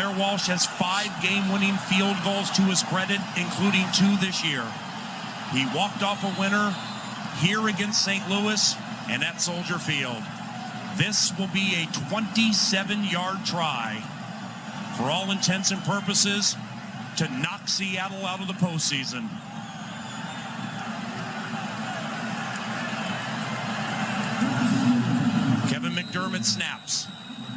Blair Walsh has 5 game-winning field goals to his credit, including 2 this year. He walked off a winner here against St. Louis and at Soldier Field. This will be a 27-yard try, for all intents and purposes, to knock Seattle out of the postseason. Kevin McDermott snaps.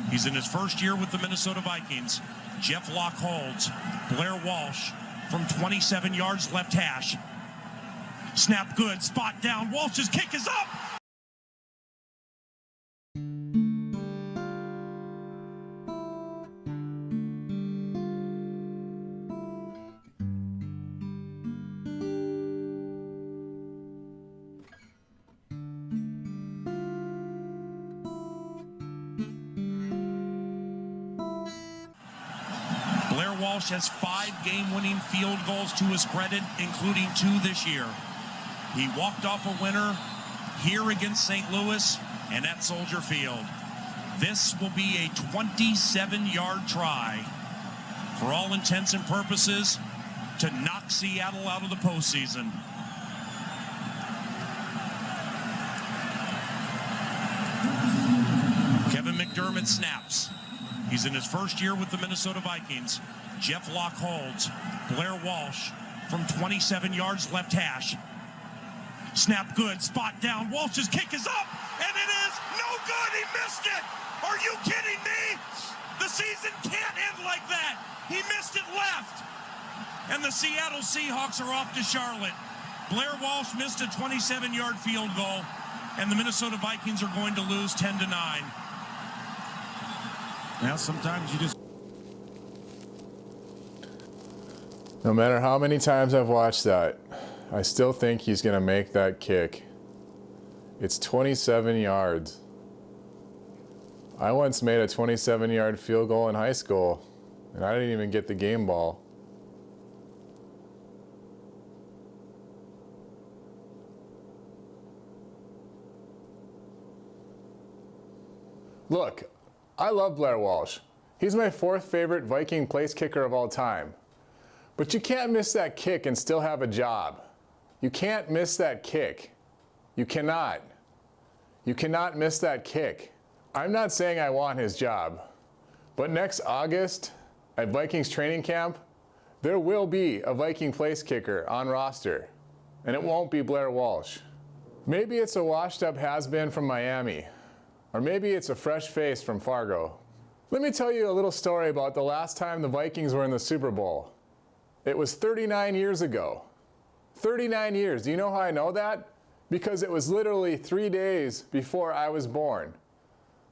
He's in his first year with the Minnesota Vikings. Jeff Locke holds. Blair Walsh from 27 yards left hash. Snap good, spot down. Walsh's kick is up. Blair Walsh has 5 game-winning field goals to his credit, including 2 this year. He walked off a winner here against St. Louis and at Soldier Field. This will be a 27-yard try, for all intents and purposes, to knock Seattle out of the postseason. Kevin McDermott snaps. He's in his first year with the Minnesota Vikings. Jeff Locke holds. Blair Walsh from 27 yards left hash. Snap good, spot down. Walsh's kick is up, and it is no good. He missed it. Are you kidding me? The season can't end like that. He missed it left. And the Seattle Seahawks are off to Charlotte. Blair Walsh missed a 27-yard field goal, and the Minnesota Vikings are going to lose 10-9. Now, sometimes you just... No matter how many times I've watched that, I still think he's going to make that kick. It's 27 yards. I once made a 27-yard field goal in high school, and I didn't even get the game ball. Look, I love Blair Walsh. He's my 4th favorite Viking place kicker of all time. But you can't miss that kick and still have a job. You can't miss that kick. You cannot. You cannot miss that kick. I'm not saying I want his job, but next August at Vikings training camp, there will be a Viking place kicker on roster, and it won't be Blair Walsh. Maybe it's a washed-up has-been from Miami, or maybe it's a fresh face from Fargo. Let me tell you a little story about the last time the Vikings were in the Super Bowl. It was 39 years ago. 39 years. Do you know how I know that? Because it was literally 3 days before I was born.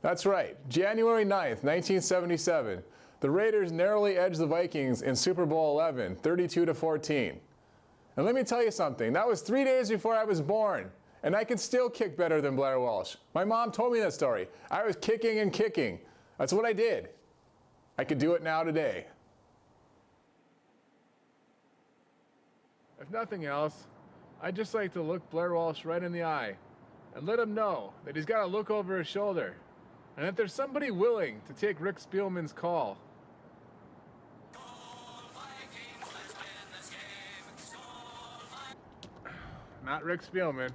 That's right, January 9th, 1977. The Raiders narrowly edged the Vikings in Super Bowl 11, 32-14. And let me tell you something, that was 3 days before I was born, and I could still kick better than Blair Walsh. My mom told me that story. I was kicking and kicking. That's what I did. I could do it now today. If nothing else, I'd just like to look Blair Walsh right in the eye and let him know that he's got to look over his shoulder and that there's somebody willing to take Rick Spielman's call. Not Rick Spielman.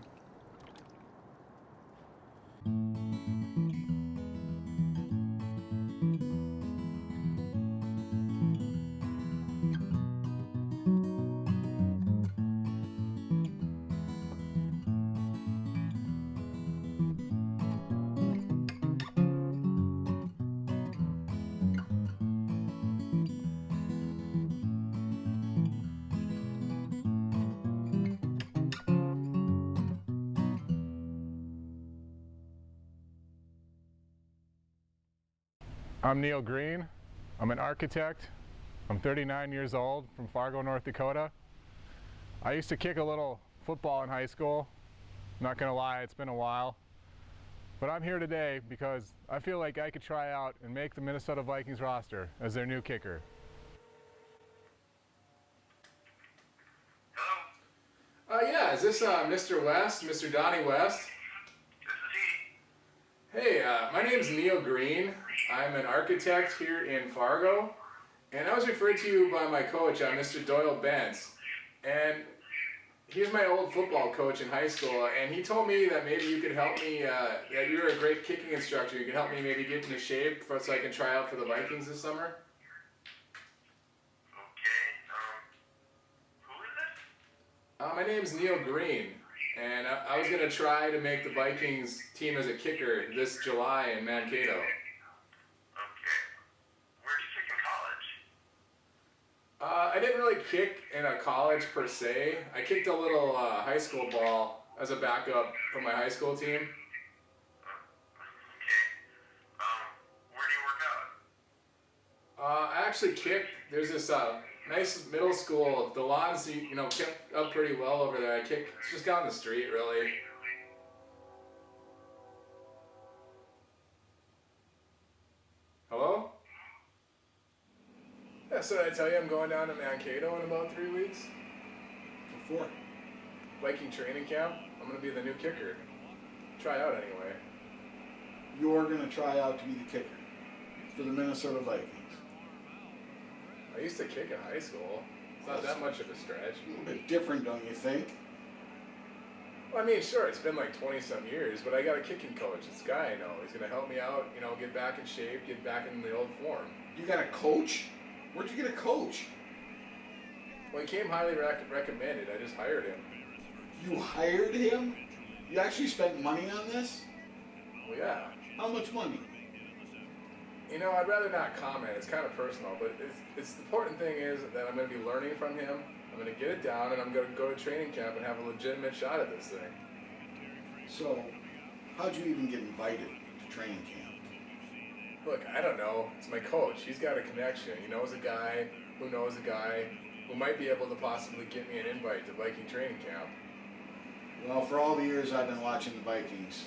I'm Neil Green. I'm an architect. I'm 39 years old from Fargo, North Dakota. I used to kick a little football in high school. I'm not gonna lie, it's been a while. But I'm here today because I feel like I could try out and make the Minnesota Vikings roster as their new kicker. Hello? Yeah, is this Mr. West, Mr. Donnie West? This is he. Hey, my name's Neil Green. I'm an architect here in Fargo, And I was referred to you by my coach, Mr. Doyle Bentz. And he's my old football coach in high school, and he told me that maybe you could help me, that you're a great kicking instructor. You could help me maybe get into shape so I can try out for the Vikings this summer. Okay, who is this? My name's Neil Green, and I was going to try to make the Vikings team as a kicker this July in Mankato. I didn't really kick in a college per se. I kicked a little high school ball as a backup for my high school team. Okay. Where do you work out? I actually kicked. There's this nice middle school. The lawns, kept up pretty well over there. I kick just down the street, really. Hello? Yeah, so did I tell you I'm going down to Mankato in about 3 weeks? Before. Viking training camp. I'm going to be the new kicker. Try out anyway. You're going to try out to be the kicker for the Minnesota Vikings. I used to kick in high school. It's not that much of a stretch. A little bit different, don't you think? Well, I mean, sure, it's been like 20-some years, but I got a kicking coach. This guy I know. He's going to help me out, get back in shape, get back in the old form. You got a coach? Where'd you get a coach? Well, he came highly recommended. I just hired him. You hired him? You actually spent money on this? Well, yeah. How much money? I'd rather not comment. It's kind of personal, but it's the important thing is that I'm going to be learning from him. I'm going to get it down, and I'm going to go to training camp and have a legitimate shot at this thing. So, how'd you even get invited to training camp? Look, I don't know. It's my coach. He's got a connection. He knows a guy who knows a guy who might be able to possibly get me an invite to Viking training camp. Well, for all the years I've been watching the Vikings,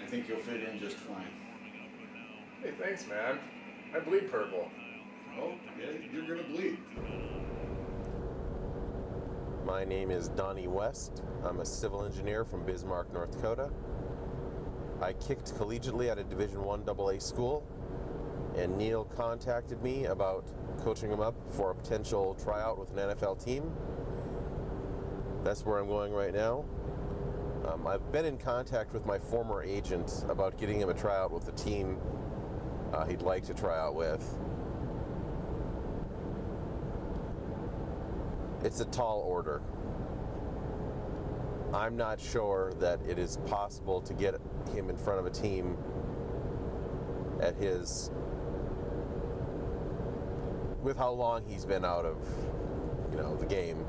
I think you'll fit in just fine. Hey, thanks, man. I bleed purple. Oh, yeah, you're gonna bleed. My name is Donnie West. I'm a civil engineer from Bismarck, North Dakota. I kicked collegiately at a Division I AA school, and Neil contacted me about coaching him up for a potential tryout with an NFL team. That's where I'm going right now. I've been in contact with my former agent about getting him a tryout with the team he'd like to try out with. It's a tall order. I'm not sure that it is possible to get him in front of a team at with how long he's been out of, the game.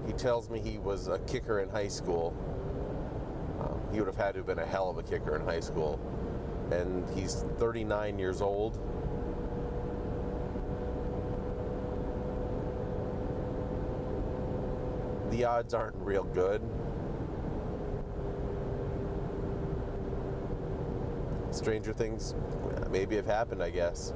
He tells me he was a kicker in high school. He would have had to have been a hell of a kicker in high school. And he's 39 years old. The odds aren't real good. Stranger things maybe have happened, I guess.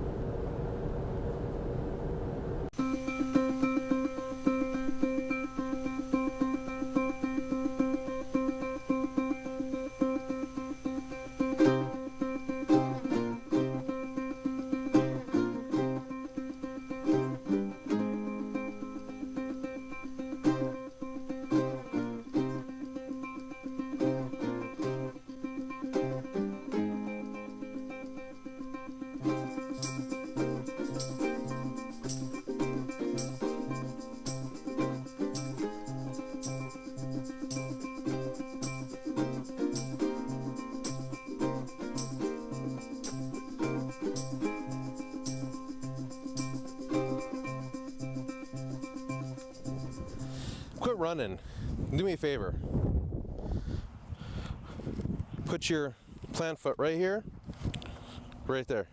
Quit running. Do me a favor. Put your plant foot right here. Right there.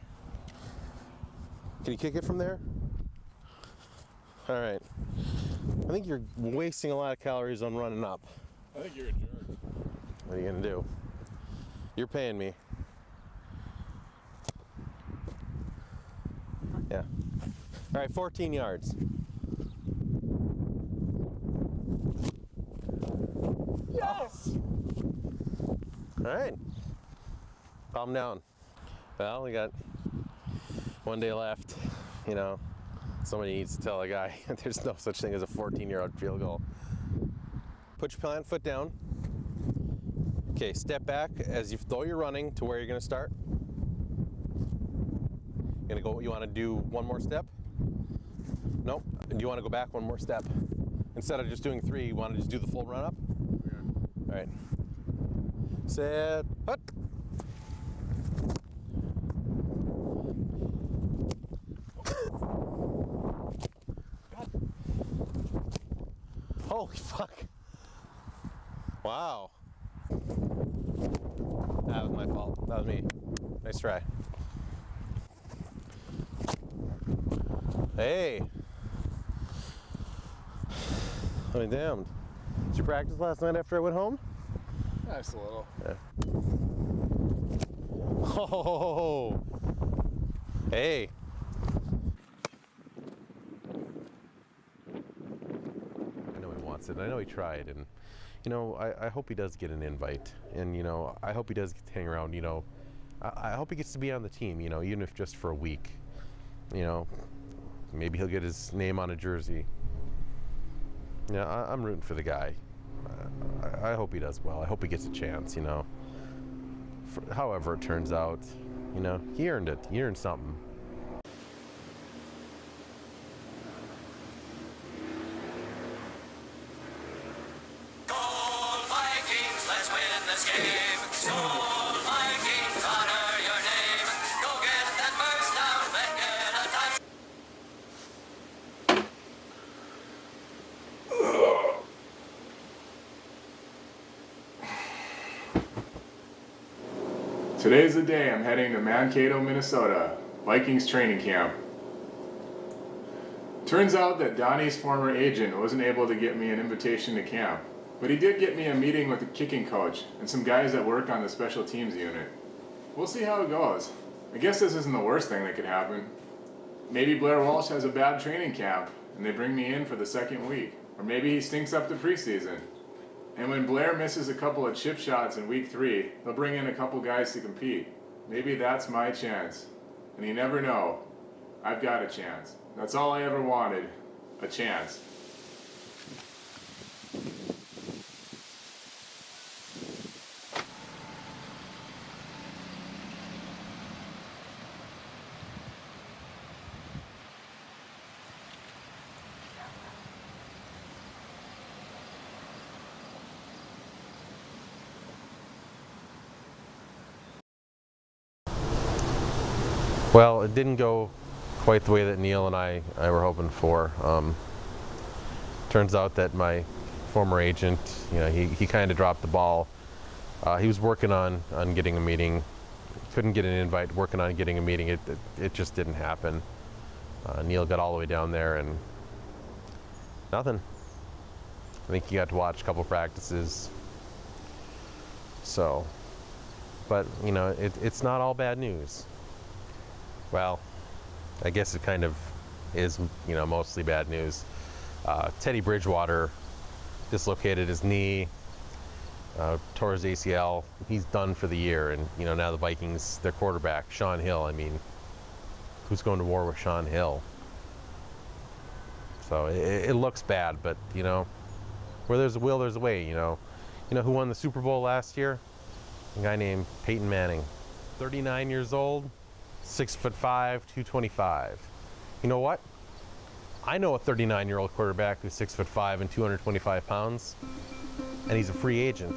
Can you kick it from there? All right. I think you're wasting a lot of calories on running up. I think you're a jerk. What are you gonna do? You're paying me. Yeah. All right, 14 yards. Yes! All right. Calm down. Well, we got one day left. you know, somebody needs to tell a guy there's no such thing as a 14-yard field goal. Put your plant foot down. Okay, step back though you're running to where you're gonna start. You wanna do one more step? Nope. Do you wanna go back one more step? Instead of just doing 3, you wanna just do the full run up? Yeah. All right. Set, hut. Holy fuck. Wow. That was my fault. That was me. Nice try. Hey. I mean, damned. Did you practice last night after I went home? Just a little. Yeah. Oh. Hey. I know he wants it. I know he tried, and you know, I hope he does get an invite, and you know, I hope he does get to hang around. You know, I hope he gets to be on the team. You know, even if just for a week. You know, maybe he'll get his name on a jersey. Yeah, I'm rooting for the guy. I hope he does well. I hope he gets a chance. You know, however it turns out, you know, he earned it. He earned something. Vikings, let's win this game. Skol, Vikings, honor your name. Go get that first down, then get a touch. Today's the day I'm heading to Mankato, Minnesota, Vikings training camp. Turns out that Donnie's former agent wasn't able to get me an invitation to camp, but he did get me a meeting with the kicking coach and some guys that work on the special teams unit. We'll see how it goes. I guess this isn't the worst thing that could happen. Maybe Blair Walsh has a bad training camp and they bring me in for the second week. Or maybe he stinks up the preseason. And when Blair misses a couple of chip shots in week 3, they'll bring in a couple guys to compete. Maybe that's my chance. And you never know. I've got a chance. That's all I ever wanted. A chance. Well, it didn't go quite the way that Neil and I were hoping for. Turns out that my former agent, you know, he kind of dropped the ball. He was working on getting a meeting, couldn't get an invite, working on getting a meeting. It just didn't happen. Neil got all the way down there and nothing. I think he got to watch a couple practices. So, but you know, it's not all bad news. Well, I guess it kind of is, you know, mostly bad news. Teddy Bridgewater dislocated his knee, tore his ACL. He's done for the year, and you know, now the Vikings, their quarterback, Sean Hill. I mean, who's going to war with Sean Hill? So it looks bad, but you know, where there's a will, there's a way. You know who won the Super Bowl last year? A guy named Peyton Manning, 39 years old. 6'5", 225. You know what? I know a 39-year-old quarterback who's 6'5" and 225 pounds, and he's a free agent.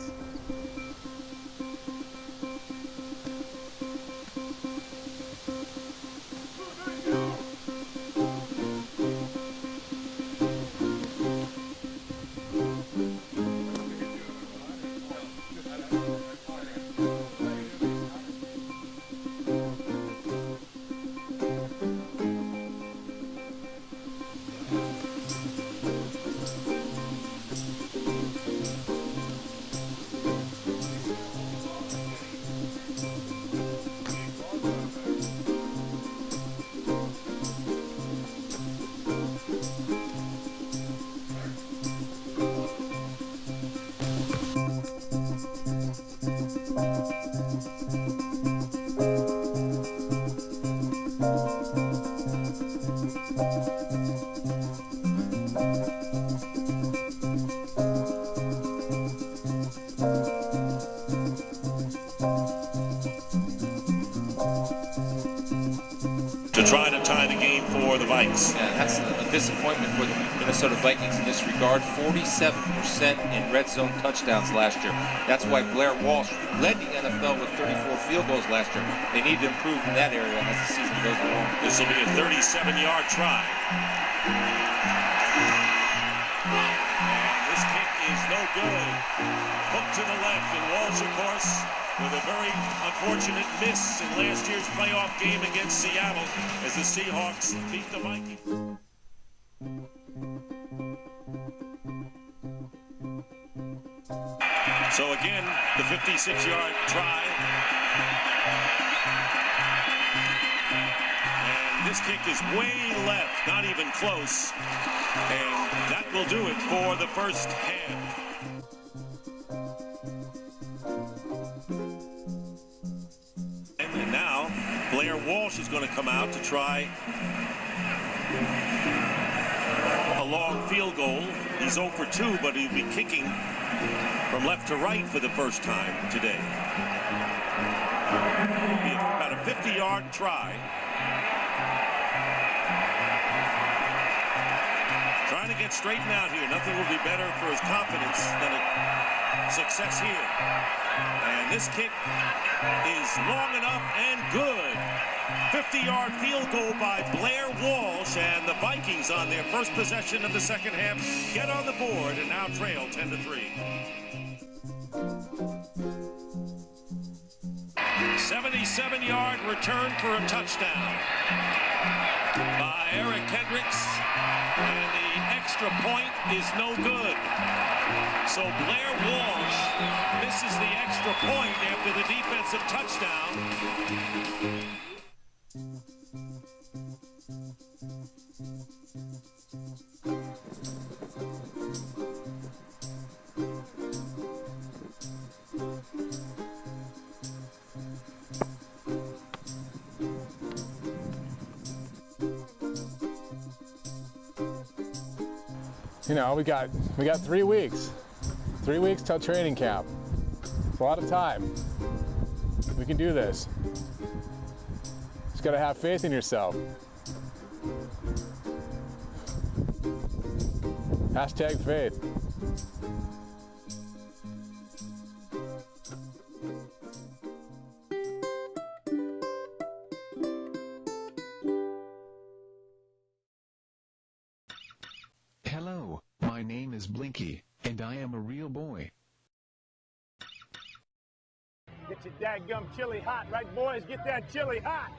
to try to tie the game for the Vikes. Yeah, that's a disappointment for the Minnesota Vikings in this regard. 47% in red zone touchdowns last year. That's why Blair Walsh led the NFL with 34 field goals last year. They need to improve in that area as the season goes along. This will be a 37-yard try. And this kick is no good. Hooked to the left, and Walsh, of course, with a very unfortunate miss in last year's playoff game against Seattle as the Seahawks beat the Vikings. So again, the 56-yard try. And this kick is way left, not even close. And that will do it for the first half. And now, Blair Walsh is going to come out to try a long field goal. He's 0 for 2, but he'll be kicking from left to right for the first time today. It'll be about a 50-yard try. Trying to get straightened out here. Nothing will be better for his confidence than a success here. And this kick is long enough and good. 50-yard field goal by Blair Walsh, and the Vikings on their first possession of the second half get on the board and now trail 10-3. 77-yard return for a touchdown by Eric Kendricks, and the extra point is no good. So Blair Walsh misses the extra point after the defensive touchdown. You know, we got 3 weeks. 3 weeks till training camp. It's a lot of time. We can do this. Just gotta have faith in yourself. Hashtag faith. Hello, my name is Blinky, and I am a real boy. Get your dadgum chili hot, right boys? Get that chili hot!